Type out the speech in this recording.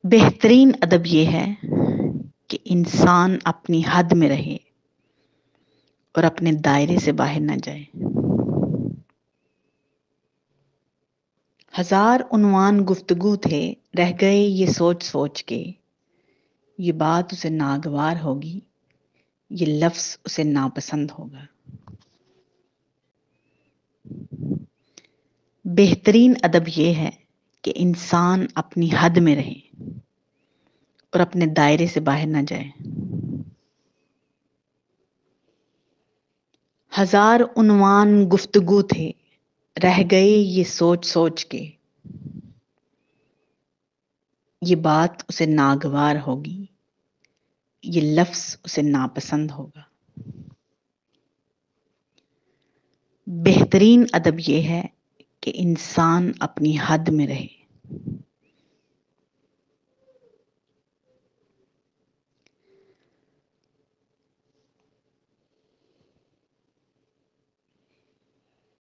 بہترین ادب یہ ہے کہ انسان اپنی حد میں رہے اور اپنے دائرے سے باہر نہ جائے۔ ہزار عنوان گفتگو تھے، رہ گئے یہ سوچ سوچ کے، یہ بات اسے ناگوار ہوگی، یہ لفظ اسے ناپسند ہوگا۔ بہترین ادب یہ ہے کہ انسان اپنی حد میں رہے اور اپنے دائرے سے باہر نہ جائے۔ ہزار عنوان گفتگو تھے، رہ گئے یہ سوچ سوچ کے، یہ بات اسے ناگوار ہوگی، یہ لفظ اسے ناپسند ہوگا۔ بہترین ادب یہ ہے کہ انسان اپنی حد میں رہے